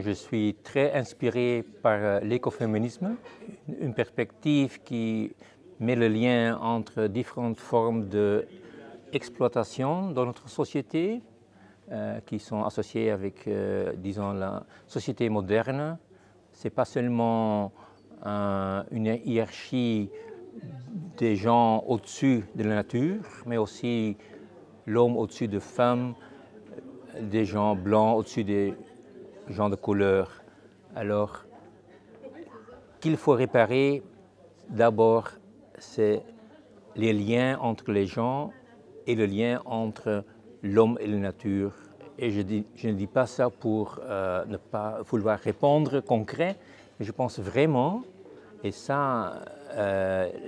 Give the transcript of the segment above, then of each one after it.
je suis très inspiré par l'écoféminisme, une perspective qui met le lien entre différentes formes d'exploitation dans notre société, qui sont associées avec, disons, la société moderne. Ce n'est pas seulement une hiérarchie des gens au-dessus de la nature, mais aussi l'homme au-dessus des femmes, des gens blancs au-dessus des gens de couleur. Alors, qu'il faut réparer, d'abord, c'est les liens entre les gens et le lien entre l'homme et la nature. Et je ne dis pas ça pour ne pas vouloir répondre concret, mais je pense vraiment, et ça,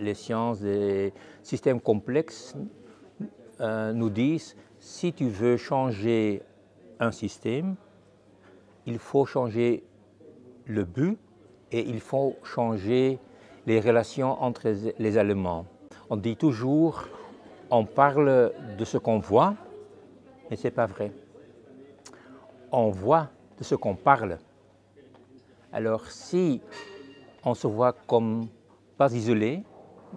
les sciences des systèmes complexes nous disent, si tu veux changer un système, il faut changer le but et il faut changer les relations entre les éléments. On dit toujours, on parle de ce qu'on voit, mais ce n'est pas vrai. On voit de ce qu'on parle. Alors si on se voit comme pas isolé,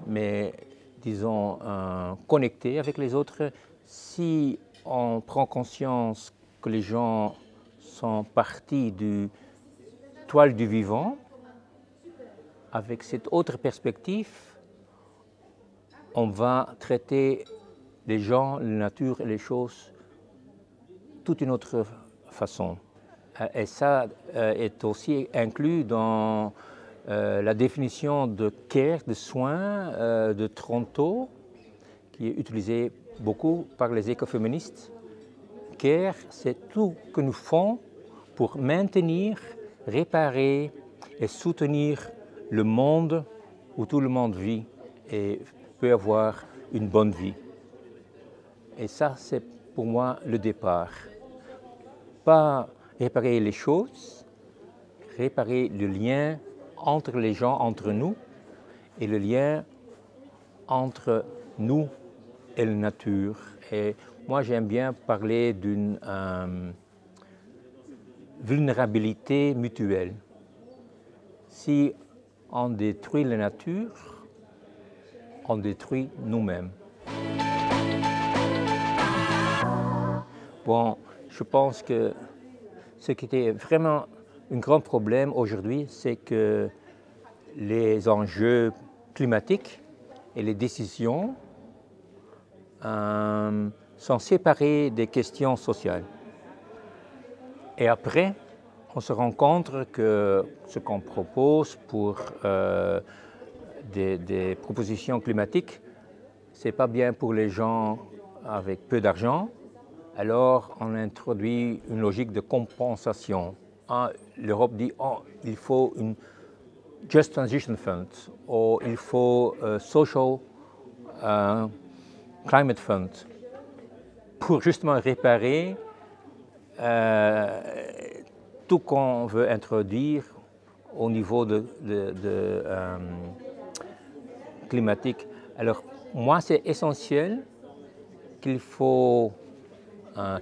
mais disons connecté avec les autres, si on prend conscience que les gens sont partie du toile du vivant, avec cette autre perspective, on va traiter les gens, la nature et les choses toute une autre façon. Et ça est aussi inclus dans la définition de care, de soins de Toronto, qui est utilisée beaucoup par les écoféministes. Care, c'est tout que nous faisons pour maintenir, réparer et soutenir le monde où tout le monde vit et peut avoir une bonne vie. Et ça, c'est pour moi le départ. Pas réparer les choses, réparer le lien entre les gens, entre nous, et le lien entre nous et la nature. Et moi, j'aime bien parler d'une vulnérabilité mutuelle. Si on détruit la nature, on détruit nous-mêmes. Bon, je pense que ce qui était vraiment un grand problème aujourd'hui, c'est que les enjeux climatiques et les décisions sont séparés des questions sociales. Et après, on se rend compte que ce qu'on propose pour des propositions climatiques, ce n'est pas bien pour les gens avec peu d'argent. Alors, on introduit une logique de compensation. L'Europe dit il faut une Just Transition Fund, ou il faut Social Climate Fund, pour justement réparer tout qu'on veut introduire au niveau climatique. Alors, moi, c'est essentiel qu'il faut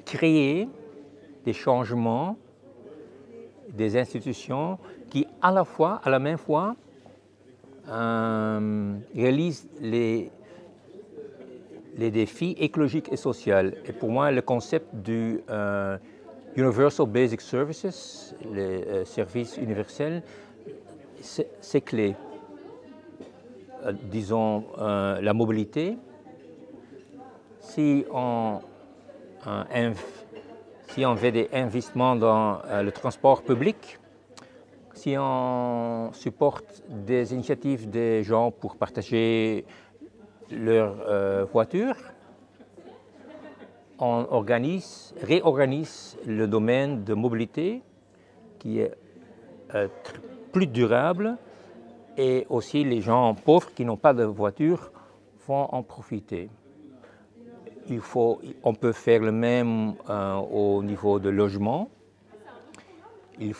créer des changements, des institutions qui, à la même fois, réalisent les défis écologiques et sociaux. Et pour moi, le concept du Universal Basic Services, les services universels, c'est clé. Disons, la mobilité. Si on fait des investissements dans le transport public, si on supporte des initiatives des gens pour partager leur voiture, on réorganise le domaine de mobilité qui est plus durable, et aussi les gens pauvres qui n'ont pas de voiture vont en profiter. On peut faire le même au niveau de logement. Il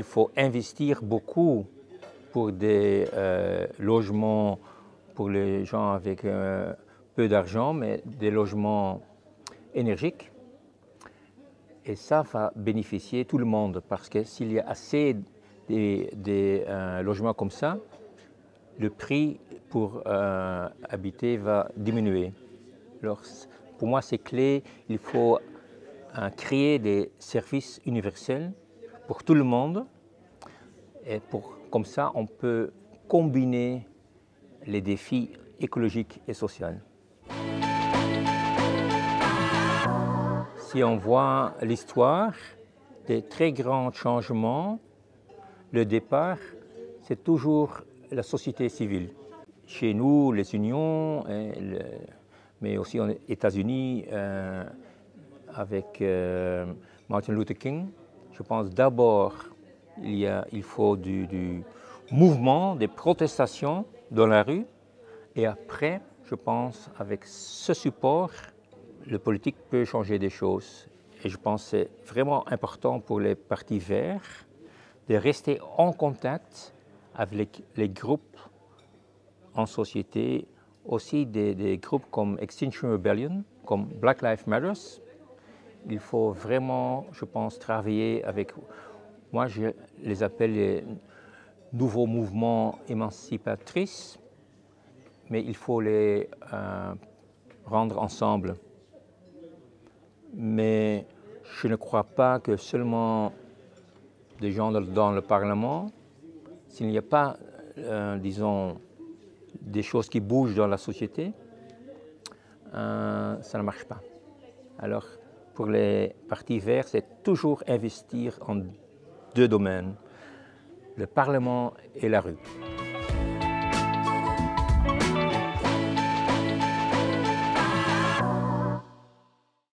faut investir beaucoup pour des logements pour les gens avec peu d'argent, mais des logements énergiques. Et ça va bénéficier tout le monde parce que s'il y a assez des logements comme ça, le prix pour habiter va diminuer. Alors, pour moi, c'est clé. Il faut créer des services universels pour tout le monde. Et comme ça, on peut combiner les défis écologiques et sociaux. Si on voit l'histoire des très grands changements, le départ, c'est toujours la société civile. Chez nous, les unions, mais aussi aux États-Unis, avec Martin Luther King, je pense d'abord il faut du mouvement, des protestations dans la rue, et après, je pense, avec ce support, le politique peut changer des choses. Et je pense que c'est vraiment important pour les partis verts de rester en contact avec les groupes en société, aussi des groupes comme Extinction Rebellion, comme Black Lives Matter. Il faut vraiment, je pense, travailler avec, moi je les appelle les nouveaux mouvements émancipatrices, mais il faut les rendre ensemble. Mais je ne crois pas que seulement des gens dans le Parlement, s'il n'y a pas, disons, des choses qui bougent dans la société, ça ne marche pas. Alors, pour les partis verts, c'est toujours investir en deux domaines, le Parlement et la rue.